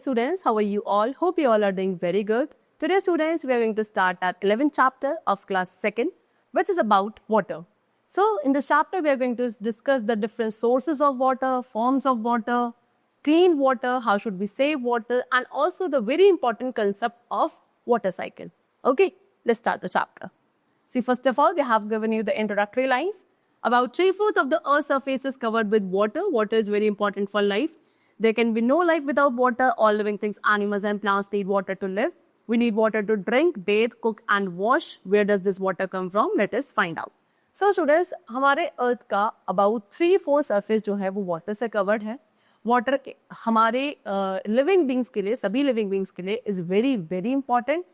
students, how are you all? Hope you all are doing very good. Today students, we are going to start our 11th chapter of class 2nd, which is about water. So in this chapter, we are going to discuss the different sources of water, forms of water, clean water, how should we save water, and also the very important concept of water cycle. Okay, let's start the chapter. See, first of all, we have given you the introductory lines. About 3/4 of the Earth's surface is covered with water. Water is very important for life. There can be no life without water. All living things, animals and plants need water to live. We need water to drink, bathe, cook and wash. Where does this water come from? Let us find out. So students, हमारे अर्थ का about 3/4 surface जो है वो water से covered है. Water के हमारे living beings के लिए, सभी living beings के लिए is very very important.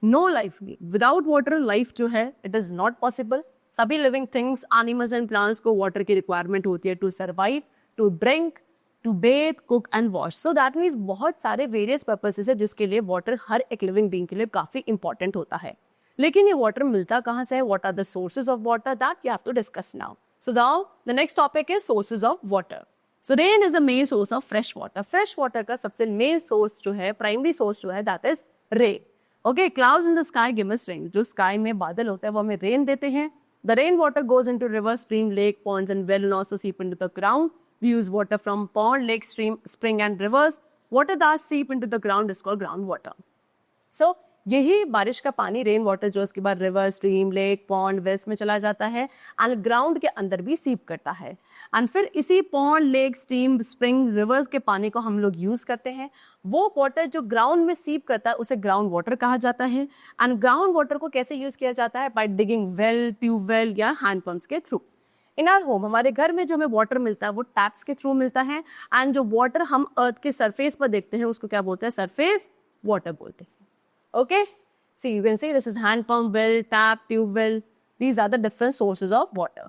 No life without water, life जो है it is not possible. सभी living things, animals and plants को water की requirement होती है to survive, to drink, to bathe, cook and wash. So that means बहुत सारे various purposes है जिसके लिए water हर एक living being के लिए काफ़ी important होता है. लेकिन ये water मिलता कहाँ से है? What are the sources of water? That you have to discuss now. So now the next topic is sources of water. So rain is the main source of fresh water. Fresh water का सबसे main source जो है, primary source जो है, that is rain. Okay, clouds in the sky give us rain. जो sky में बादल होता है वो हमें rain देते हैं. The rainwater goes into river, stream, lake, ponds and well and also seep into the ground. We use water from pond, lake, stream, spring and rivers. Water that seep into the ground is called groundwater. So यही बारिश का पानी rain water जो उसके बाद river, stream, lake, pond, waste में चला जाता है एंड ग्राउंड के अंदर भी सीप करता है एंड फिर इसी pond, lake, stream, spring, reverse के पानी को हम लोग यूज करते हैं. वो वाटर जो ग्राउंड में सीप करता है उसे ग्राउंड वाटर कहा जाता है. एंड ग्राउंड वाटर को कैसे यूज किया जाता है? बाय डिगिंग वेल, ट्यूबवेल या हैंड पंप्स के थ्रू. इन आवर होम, हमारे घर में जो हमें वाटर मिलता है वो टैप्स के थ्रू मिलता है एंड जो वाटर हम अर्थ के सरफेस पर देखते हैं उसको क्या बोलते हैं? सरफेस वाटर बोलते हैं. Okay, see, you can see this is hand pump, well, tap, tube well. These are the different sources of water.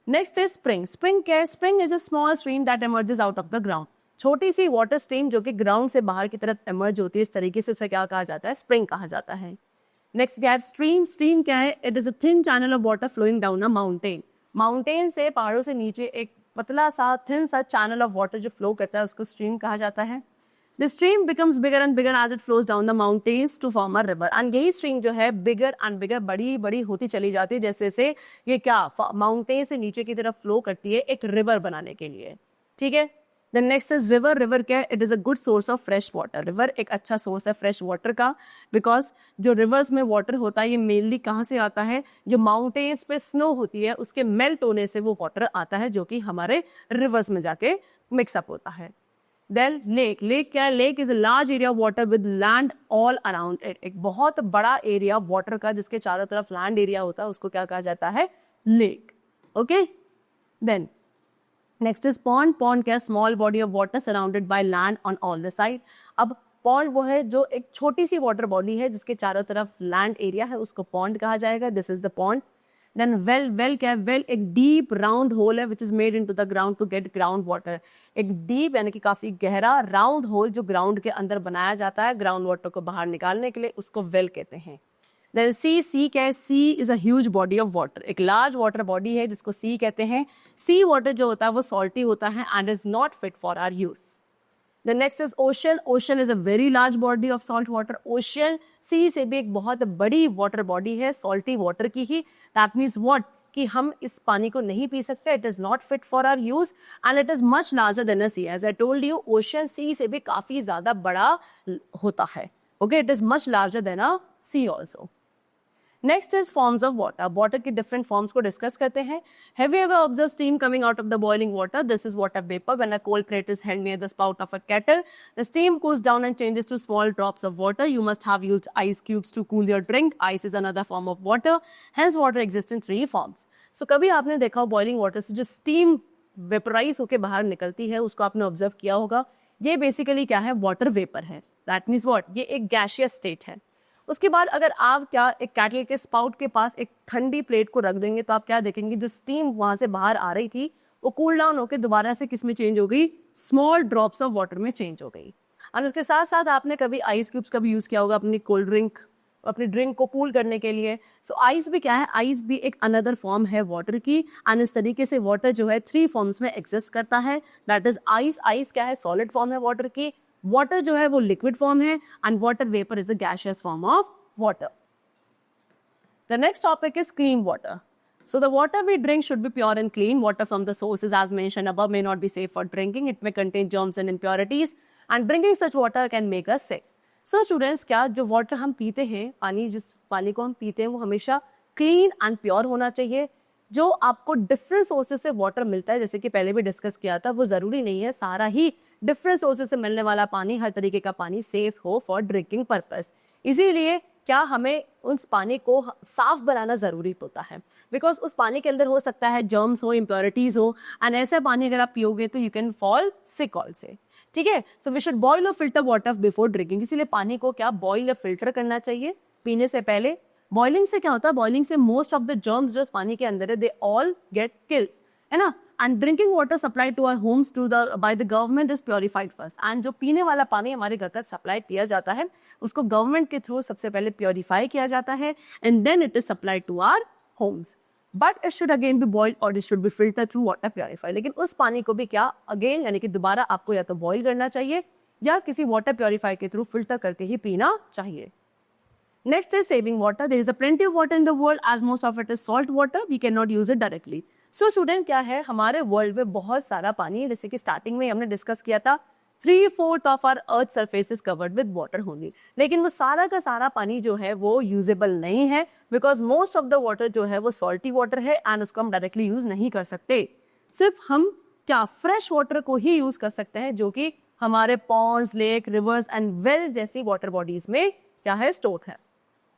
Next is spring. Spring क्या है? Spring is a small stream that emerges out of the ground. छोटी सी water stream जो कि ground से बाहर की तरफ emerge होती है, इस तरीके से उसे क्या कहा जाता है? Spring कहा जाता है. Next we have stream. Stream क्या है? It is a thin channel of water flowing down a mountain. Mountain से, पहाड़ों से नीचे एक पतला सा thin सा channel of water जो flow करता है उसको stream कहा जाता है. The stream becomes bigger and bigger as it flows down the mountains to form a river. And यही stream जो है bigger and bigger, बड़ी बड़ी होती चली जाती है जैसे से ये क्या माउंटेन से नीचे की तरफ फ्लो करती है एक रिवर बनाने के लिए. ठीक है. The next is river. River क्या है? It is a good source of fresh water. River एक अच्छा source है fresh water का, because जो rivers में water होता है ये mainly कहाँ से आता है? जो mountains पे snow होती है उसके melt होने से वो water आता है जो कि हमारे rivers में जाके mix up होता है. Then lake. Lake क्या है? Lake is a large area of water with land all around it. एक बहुत बड़ा area water का जिसके चारों तरफ land area होता है उसको क्या कहा जाता है? Lake. Okay? Then next is pond. Pond क्या है? Small body of water surrounded by land on all the side. अब pond वो है जो एक छोटी सी water body है जिसके चारों तरफ land area है उसको pond कहा जाएगा. This is the pond. Then well. Well क्या है? Well एक deep round hole है which is made into the ground to get ground water. एक deep यानी कि काफी गहरा round hole जो ground के अंदर बनाया जाता है ground water को बाहर निकालने के लिए, उसको well कहते हैं. Then sea. Sea क्या है? Sea is a huge body of water. एक large water body है जिसको sea कहते हैं. Sea water जो होता है वो salty होता है and is not fit for our use. The next is ocean. Ocean is a very large body of salt water. Ocean sea से भी एक बहुत बड़ी water body है salty water की ही. That means what? कि हम इस पानी को नहीं पी सकते. It is not fit for our use and it is much larger than a sea. As I told you, ocean sea से भी काफी ज़्यादा बड़ा होता है. Okay, it is much larger than a sea also. Next is forms of water. Water की different forms को discuss करते हैं. Have you ever observed steam coming out of the boiling water? This is water vapor. When a cold plate is held near the spout of a kettle, the steam cools down and changes to small drops of water. You must have used ice cubes to cool your drink. Ice is another form of water. Hence, water exists in 3 forms. So कभी आपने देखा हो boiling water से जो steam vaporize होके बाहर निकलती है उसको आपने observe किया होगा. ये basically क्या है? Water vapor है. That means what? ये एक gaseous state है. उसके बाद अगर आप क्या एक कैटल के स्पाउट के पास एक ठंडी प्लेट को रख देंगे तो आप क्या देखेंगे? जो स्टीम वहां से बाहर आ रही थी वो कूल डाउन होकर दोबारा से किस में चेंज हो गई? स्मॉल ड्रॉप्स ऑफ वाटर में चेंज हो गई. और उसके साथ साथ आपने कभी आइस क्यूब्स का भी यूज किया होगा अपनी कोल्ड ड्रिंक, अपनी ड्रिंक को कूल करने के लिए. सो आइस भी क्या है? आइस भी एक अनदर फॉर्म है वाटर की. एंड इस तरीके से वाटर जो है 3 फॉर्म्स में एग्जिस्ट करता है. That is ice. आइस क्या है? सॉलिड फॉर्म है वाटर की. वाटर जो है वो लिक्विड फॉर्म है and water vapour is the gaseous form of water. The next topic is clean water. So the water we drink should be pure and clean. Water from the sources as mentioned above may not be safe for drinking. It may contain germs and impurities and drinking such water can make us sick. So students, क्या जो water हम पीते हैं, पानी जिस पानी को हम पीते हैं वो हमेशा clean and pure होना चाहिए. जो आपको डिफरेंट सोर्सेज से वाटर मिलता है, जैसे कि पहले भी डिस्कस किया था, वो ज़रूरी नहीं है सारा ही डिफरेंट सोर्सेज से मिलने वाला पानी हर तरीके का पानी सेफ हो फॉर ड्रिंकिंग पर्पस. इसीलिए क्या हमें उस पानी को साफ बनाना ज़रूरी होता है, बिकॉज उस पानी के अंदर हो सकता है जर्म्स हो, इम्प्योरिटीज़ हो, एंड ऐसा पानी अगर आप पियोगे तो you can fall sick also. ठीक है, सो वी शुड बॉयल और फिल्टर वाटर बिफोर ड्रिंकिंग. इसीलिए पानी को क्या बॉयल या फिल्टर करना चाहिए पीने से पहले. बॉइलिंग से क्या होता है, बॉइलिंग से मोस्ट ऑफ द जर्म्स जो पानी के अंदर है दे ऑल गेट किल्ड, है ना. And drinking water supply to our homes to the by the government is purified first. And जो पीने वाला पानी हमारे घर तक सप्लाई किया जाता है उसको गवर्नमेंट के थ्रू सबसे पहले प्योरीफाई किया जाता है and then it is supplied to our homes. But it should again be boiled और it should be filter through water purify. लेकिन उस पानी को भी क्या अगेन यानी कि दोबारा आपको या तो बॉइल करना चाहिए या किसी वाटर प्योरीफाई के थ्रू फिल्टर करके ही पीना चाहिए. Next is saving water. There is a plenty of water in the world as most of it is salt water. We cannot use it directly. So student, क्या है, हमारे world में बहुत सारा पानी है, जैसे कि स्टार्टिंग में हमने डिस्कस किया था 3/4 of our earth surface is covered with water only. लेकिन वो सारा का सारा पानी जो है वो यूजेबल नहीं है because most of the water जो है वो सॉल्टी वाटर है एंड उसको हम डायरेक्टली यूज नहीं कर सकते. सिर्फ हम क्या फ्रेश वाटर को ही यूज कर सकते हैं जो कि हमारे ponds, lake, rivers and well जैसी वाटर बॉडीज में क्या है स्टोर है.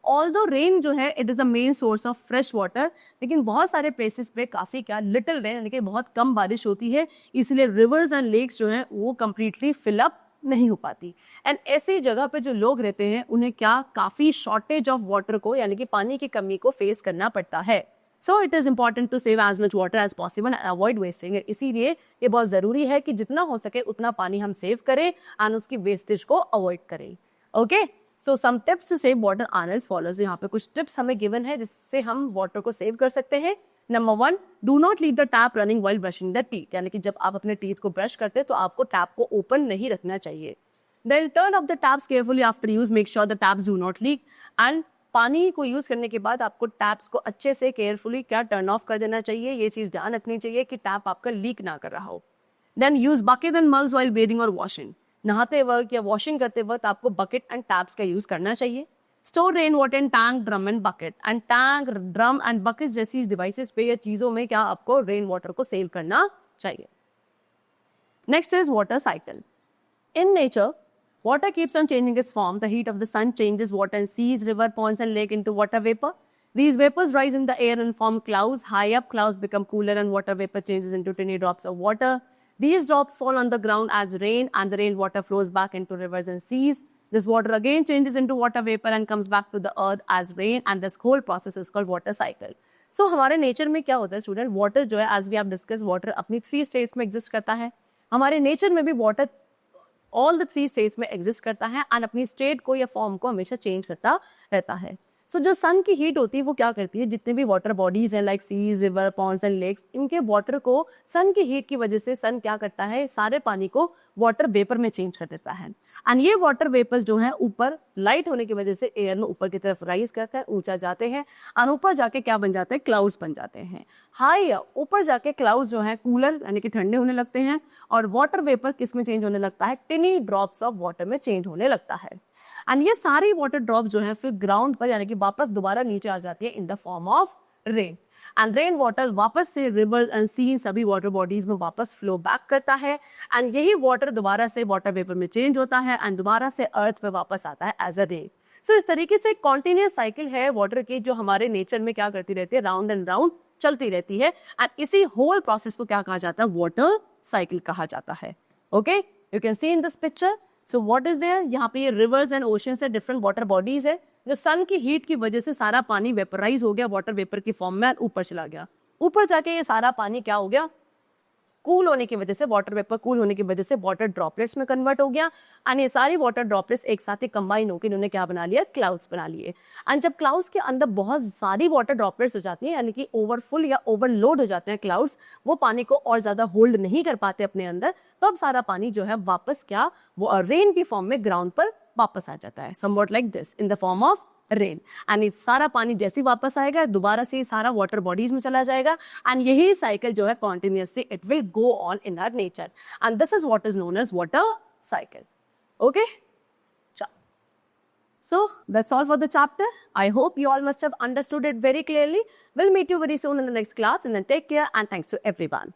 ऑल्दो रेन जो है it is the main source of fresh water, लेकिन बहुत सारे प्लेसेस पे काफ़ी क्या लिटिल रेन यानी कि बहुत कम बारिश होती है, इसलिए रिवर्स एंड लेक्स जो हैं वो कम्प्लीटली फिलअप नहीं हो पाती. एंड ऐसी जगह पे जो लोग रहते हैं उन्हें क्या काफ़ी शॉर्टेज ऑफ वाटर को यानी कि पानी की कमी को फेस करना पड़ता है. So it is important to save as much water as possible and avoid wasting it. इसीलिए ये बहुत ज़रूरी है कि जितना हो सके उतना पानी हम सेव करें एंड उसकी वेस्टेज को अवॉइड करें. Okay, so some tips to save water are as follows. यहाँ पे कुछ टिप्स हमें गिवन है जिससे हम वाटर को सेव कर सकते हैं. Number 1, do not leave the tap running while brushing the teeth. यानी कि जब आप अपने टीथ को ब्रश करते हैं तो आपको टैप को ओपन नहीं रखना चाहिए. Then turn off the taps carefully after use. Make sure the taps do not leak. And पानी को यूज करने के बाद आपको टैप्स को अच्छे से केयरफुली क्या टर्न ऑफ कर देना चाहिए. ये चीज ध्यान रखनी चाहिए कि टैप आपका लीक ना कर रहा हो. Then use bucket and mugs while bathing और वॉशिंग. नहाते वक्त या वॉशिंग करते वक्त आपको बकेट एंड टैप्स का यूज करना चाहिए. Store rain water in tank, drum and bucket. And tank, drum and bucket जैसी डिवाइसेस पे या चीजों में क्या आपको रेन वाटर को सेव करना चाहिए. Next is water cycle. In nature water keeps on changing its form. The heat of the sun changes water in seas, river, ponds and lake into water vapor. These vapors rise in the air and form clouds. High up, clouds become cooler and water vapor changes into tiny drops of water. These drops fall on the ground as rain and the rainwater flows back into rivers and seas. This water again changes into water vapor and comes back to the earth as rain, and this whole process is called water cycle. So हमारे nature में क्या होता है student, water जो है as we have discussed, water अपनी 3 states में exist करता है. हमारे नेचर में भी वाटर ऑल द 3 स्टेट्स में एग्जिस्ट करता है एंड अपनी स्टेट को या फॉर्म को हमेशा चेंज करता रहता है. सो जो सन की हीट होती है वो क्या करती है, जितने भी वाटर बॉडीज हैं like seas, river, ponds and lakes, इनके वाटर को सन की हीट की वजह से सन क्या करता है, सारे पानी को वाटर वेपर में चेंज कर देता है. एंड ये वाटर वेपर्स जो है ऊपर लाइट होने की वजह से एयर में ऊपर की तरफ राइज करता है, ऊंचा जाते हैं और ऊपर जाके क्या बन जाते हैं, क्लाउड्स बन जाते हैं. हाई ऊपर जाके क्लाउड्स जो है कूलर यानी कि ठंडे होने लगते हैं और वाटर वेपर किस में चेंज होने लगता है, टिनी ड्रॉप्स ऑफ वाटर में चेंज होने लगता है. एंड ये सारी वाटर ड्रॉप जो है फिर ग्राउंड पर यानी कि वापस दोबारा नीचे आ जाती है in the form of rain. And rain water वापस से रिवर एंड सी सभी वाटर बॉडीज में वापस फ्लो बैक करता है एंड यही वाटर दोबारा से वाटर वेपर में चेंज होता है एंड दोबारा से अर्थ पे वापस आता है एज अ रेन. सो इस तरीके से कॉन्टिन्यूस साइकिल है वाटर की जो हमारे नेचर में क्या करती रहती है, राउंड एंड राउंड चलती रहती है. एंड इसी होल प्रोसेस को क्या कहा जाता है, वाटर साइकिल कहा जाता है. Okay, you can see in this picture. So what is there, यहाँ पे ये रिवर्स एंड ओशन से डिफरेंट वाटर बॉडीज है. जो सन की हीट की वजह से सारा पानी वेपराइज हो गया वाटर वेपर की फॉर्म में ऊपर चला गया. ऊपर जाके ये सारा पानी क्या हो गया, कूल होने की वजह से, वाटर वेपर कूल होने की वजह से वाटर ड्रॉपलेट्स में कन्वर्ट हो गया एंड ये सारी वाटर ड्रॉपलेट्स एक साथ ही कंबाइन होकर इन्होंने क्या बना लिया, क्लाउड्स बना लिए। एंड जब क्लाउड्स के अंदर बहुत सारी वाटर ड्रॉपलेट्स हो जाती हैं, यानी कि ओवरफुल या ओवरलोड हो जाते हैं क्लाउड्स, वो पानी को और ज्यादा होल्ड नहीं कर पाते अपने अंदर, तो अब सारा पानी जो है वापस क्या, वो रेन की फॉर्म में ग्राउंड पर वापस आ जाता है, somewhat like this, in the form of rain. And if सारा पानी जैसे वापस आएगा, दोबारा से सारा वाटर बॉडीज में चला जाएगा एंड यही साइकिल जो है continuously it will go on in our nature and this is what is known as water cycle. Okay, so that's all for the chapter. I hope you all must have understood it very clearly. We'll meet you very soon in the next class, and then take care and thanks to everyone.